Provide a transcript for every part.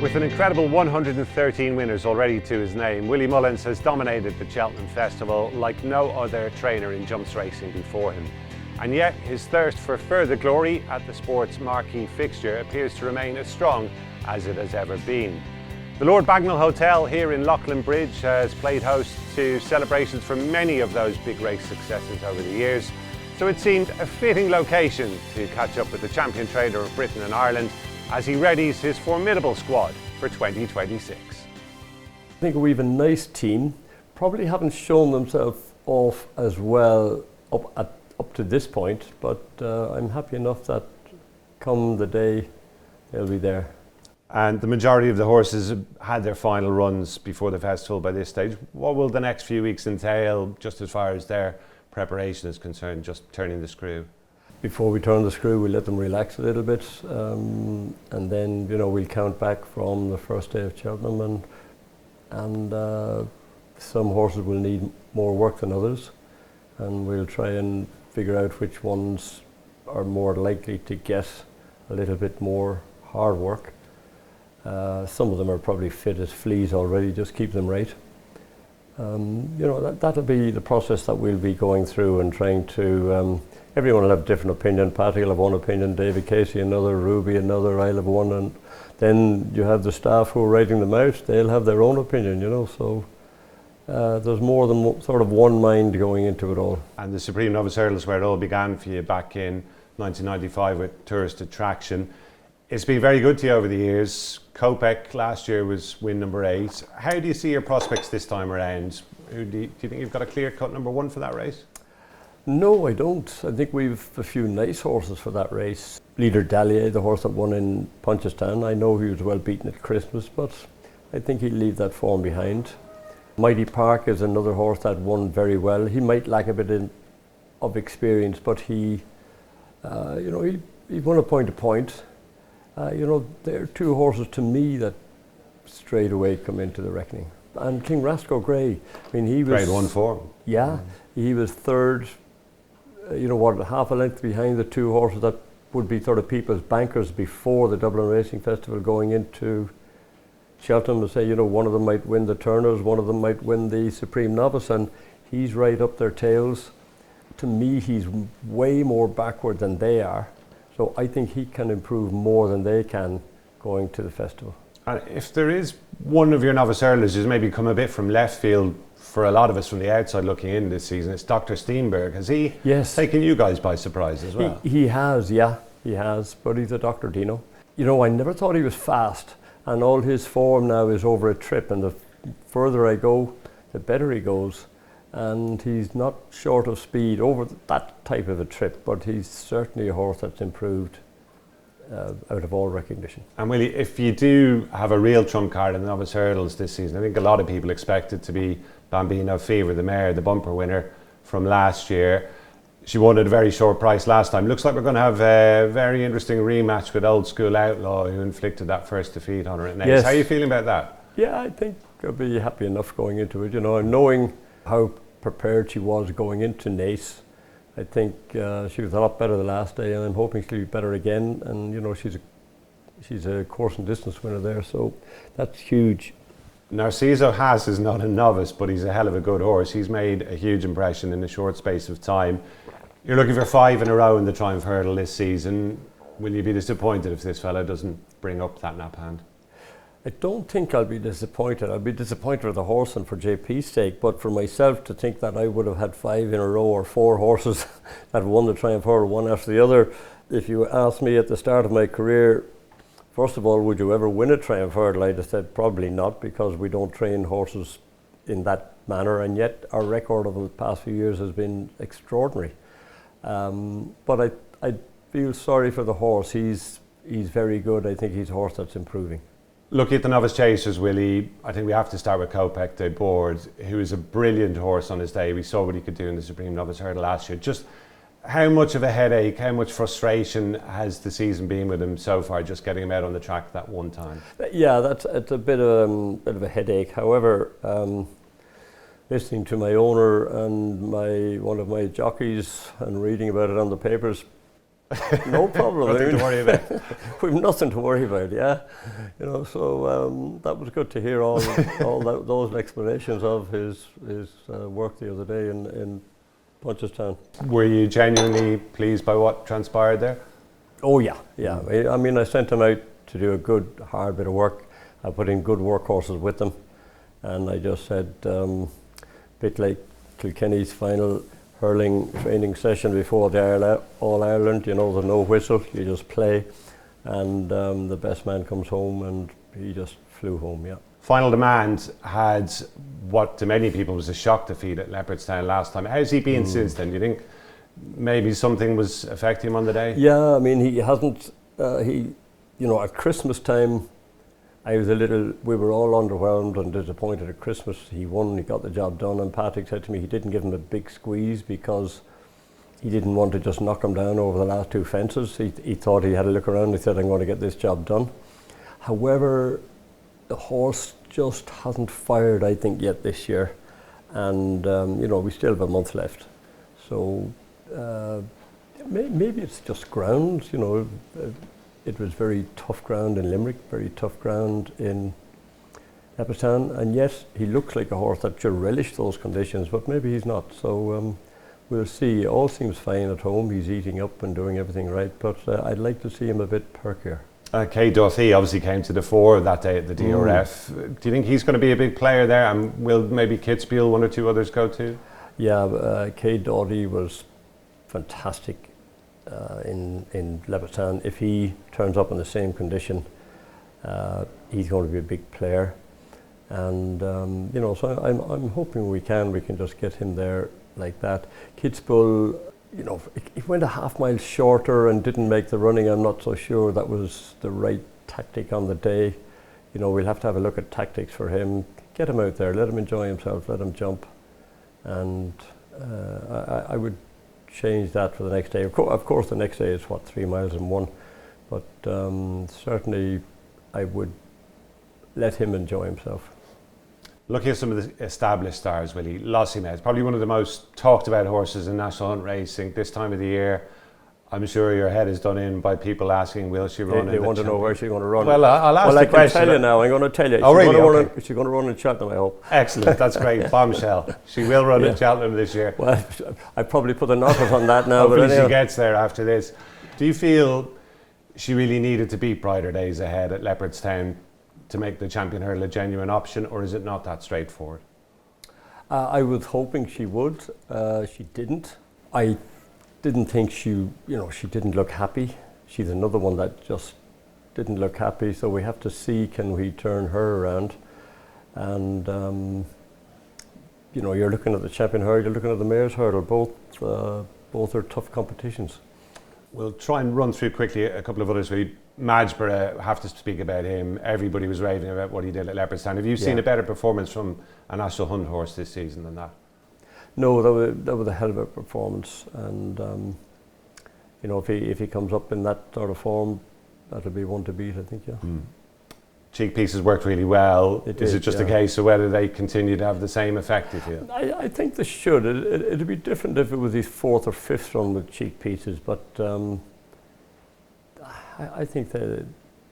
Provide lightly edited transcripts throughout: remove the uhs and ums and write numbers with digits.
With an incredible 113 winners already to his name, Willie Mullins has dominated the Cheltenham Festival like no other trainer in jumps racing before him. And yet his thirst for further glory at the sport's marquee fixture appears to remain as strong as it has ever been. The Lord Bagnall Hotel here in Loughlin Bridge has played host to celebrations for many of those big race successes over the years, so it seemed a fitting location to catch up with the champion trainer of Britain and Ireland as he readies his formidable squad for 2026. I think we've a nice team, probably haven't shown themselves off as well up to this point, but I'm happy enough that come the day they'll be there. And the majority of the horses have had their final runs before the festival by this stage. What will the next few weeks entail just as far as their preparation is concerned, just turning the screw? Before we turn the screw, we'll let them relax a little bit, and then we'll count back from the first day of Cheltenham, and some horses will need more work than others, and we'll try and figure out which ones are more likely to get a little bit more hard work. Some of them are probably fit as fleas already, just keep them right. That'll be the process that we'll be going through and trying to, everyone will have a different opinion. Patty will have one opinion, David Casey another, Ruby another, I'll have one, and then you have the staff who are writing them out, they'll have their own opinion, so there's more than sort of one mind going into it all. And the Supreme Novice Hurdle is where it all began for you back in 1995 with Tourist Attraction. It's been very good to you over the years. Kopek last year was win number 8. How do you see your prospects this time around? Do you think you've got a clear-cut number 1 for that race? No, I don't. I think we've a few nice horses for that race. Leader Dallier, the horse that won in Punchestown, I know he was well beaten at Christmas, but I think he'll leave that form behind. Mighty Park is another horse that won very well. He might lack a bit of experience, but he won a point to point. There are two horses to me that straight away come into the reckoning. And King Rasco Grey, he was... Grade 1 form. Yeah, he was third, half a length behind the two horses that would be sort of people's bankers before the Dublin Racing Festival going into Cheltenham to say, one of them might win the Turners, one of them might win the Supreme Novice, and he's right up their tails. To me, he's way more backward than they are. So I think he can improve more than they can going to the festival. And if there is one of your novice hurlers who's maybe come a bit from left field for a lot of us from the outside looking in this season, it's Dr. Steenberg. Has he taken you guys by surprise as well? He has, yeah, he has, but he's a Dr. Dino. I never thought he was fast, and all his form now is over a trip, and the further I go, the better he goes. And he's not short of speed over that type of a trip, but he's certainly a horse that's improved out of all recognition. And Willie, if you do have a real trump card in the novice hurdles this season, I think a lot of people expect it to be Bambino Fever, the mare, the bumper winner from last year. She won at a very short price last time. Looks like we're going to have a very interesting rematch with Old School Outlaw, who inflicted that first defeat on her at Naas. Yes. How are you feeling about that? Yeah, I think I'll be happy enough going into it, knowing how prepared she was going into Naas. I think she was a lot better the last day, and I'm hoping she'll be better again. And she's a course and distance winner there, so that's huge. Narciso Haas is not a novice, but he's a hell of a good horse. He's made a huge impression in a short space of time. You're looking for 5 in a row in the Triumph Hurdle this season. Will you be disappointed if this fella doesn't bring up that nap hand? I don't think I'll be disappointed. I'll be disappointed for the horse and for JP's sake, but for myself to think that I would have had 5 in a row or 4 horses that won the Triumph Hurdle one after the other. If you asked me at the start of my career, first of all, would you ever win a Triumph Hurdle? I'd have said probably not, because we don't train horses in that manner, and yet our record over the past few years has been extraordinary. But I feel sorry for the horse. He's very good. I think he's a horse that's improving. Looking at the novice chasers, Willie, I think we have to start with Kopek de Board, who is a brilliant horse on his day. We saw what he could do in the Supreme Novice Hurdle last year. Just how much of a headache, how much frustration has the season been with him so far, just getting him out on the track that one time? Yeah, it's a bit of a headache. However, listening to my owner and one of my jockeys and reading about it on the papers, No problem. Nothing to worry about. We've nothing to worry about, yeah. You know, so that was good to hear all those explanations of his work the other day in Punchestown. Were you genuinely pleased by what transpired there? Oh yeah. I mean, I sent him out to do a good, hard bit of work. I put in good workhorses with them, and I just said, bit like Kilkenny's final hurling training session before the All-Ireland, you know, there's no whistle, you just play, and the best man comes home, and he just flew home, yeah. Final Demand had what to many people was a shock defeat at Leopardstown last time. How's he been since then? Do you think maybe something was affecting him on the day? Yeah, I mean, he hasn't, you know, at Christmas time, we were all underwhelmed and disappointed at Christmas. He won, he got the job done, and Patrick said to me he didn't give him a big squeeze because he didn't want to just knock him down over the last two fences. He thought he had a look around, he said, I'm going to get this job done. However, the horse just hasn't fired, I think, yet this year. And, you know, we still have a month left. So maybe it's just ground, you know. It was very tough ground in Limerick, very tough ground in Leopardstown, and yet he looks like a horse that should relish those conditions, but maybe he's not. So we'll see. All seems fine at home. He's eating up and doing everything right, but I'd like to see him a bit perkier. Kay Duffy obviously came to the fore that day at the DRF. Do you think he's going to be a big player there, and will maybe Kitzbühel, one or two others go too? Yeah, Kay Duffy was fantastic in Leopardstown. If he turns up in the same condition, he's going to be a big player, and you know, so I'm hoping we can just get him there like that. Kitzbühel, you know, he went a half mile shorter and didn't make the running. I'm not so sure that was the right tactic on the day. You know, we'll have to have a look at tactics for him. Get him out there, let him enjoy himself, let him jump, and I would change that for the next day. Of course, the next day is 3 miles and 1, but certainly I would let him enjoy himself. Looking at some of the established stars, Willie, Lossimed, probably one of the most talked about horses in national hunt racing this time of the year. I'm sure your head is done in by people asking, will she run? They want to know where she's going to run. Well, I'll ask the question. Well, I can tell you now. I'm going to tell you. Oh, really? Okay. She's going to run in Cheltenham, I hope. Excellent. That's great. Bombshell. She will run in Cheltenham this year. Well, I probably put a knockers on that now. Hopefully but anyway. she gets there after this. Do you feel she really needed to beat Brighter Days Ahead at Leopardstown to make the champion hurdle a genuine option, or is it not that straightforward? I was hoping she would. She didn't. I didn't think she didn't look happy. She's another one that just didn't look happy. So we have to see, can we turn her around? And you know, you're looking at the champion hurdle, you're looking at the mare's hurdle. Both are tough competitions. We'll try and run through quickly a couple of others. Magsborough, have to speak about him. Everybody was raving about what he did at Leopardstown. Have you seen a better performance from a national hunt horse this season than that? No, that was a hell of a performance, and you know, if he comes up in that sort of form, that'll be one to beat, I think. Yeah. Cheek Pieces worked really well. Is it just a case of whether they continue to have the same effect, you feel? I think they should. It'd be different if it was his 4th or 5th run with Cheek Pieces, but I think they'll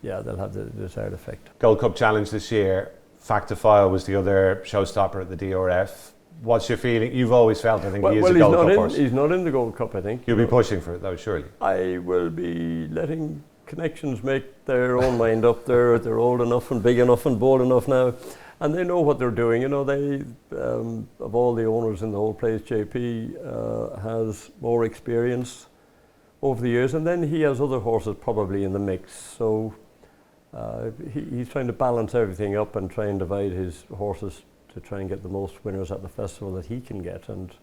have the desired effect. Gold Cup Challenge this year. Factifile was the other showstopper at the DRF. What's your feeling? You've always felt, I think, he is a Gold Cup horse. He's not in the Gold Cup, I think. You'll be pushing for it, though, surely. I will be letting Connections make their own mind up. They're old enough and big enough and bold enough now, and they know what they're doing. You know, they of all the owners in the whole place, JP has more experience over the years, and then he has other horses probably in the mix. So he's trying to balance everything up and try and divide his horses to try and get the most winners at the festival that he can get, and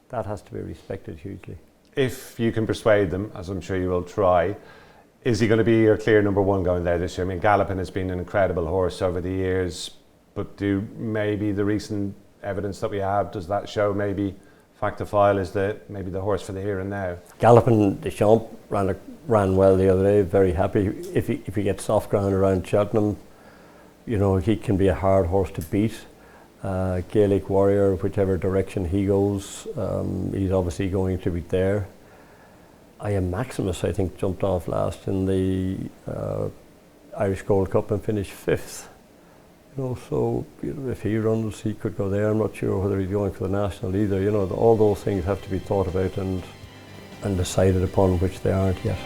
that has to be respected hugely. If you can persuade them, as I'm sure you will try, is he going to be your clear number one going there this year? I mean, Gallopin has been an incredible horse over the years, but do maybe the recent evidence that we have, does that show maybe Factifile is maybe the horse for the here and now? Gallopin Deschamps ran well the other day, very happy. If he gets soft ground around Cheltenham, you know, he can be a hard horse to beat. Gaelic Warrior, whichever direction he goes, he's obviously going to be there. I am Maximus, I think, jumped off last in the Irish Gold Cup and finished 5th. You know, so if he runs, he could go there. I'm not sure whether he's going for the national either. You know, all those things have to be thought about and decided upon, which they aren't yet.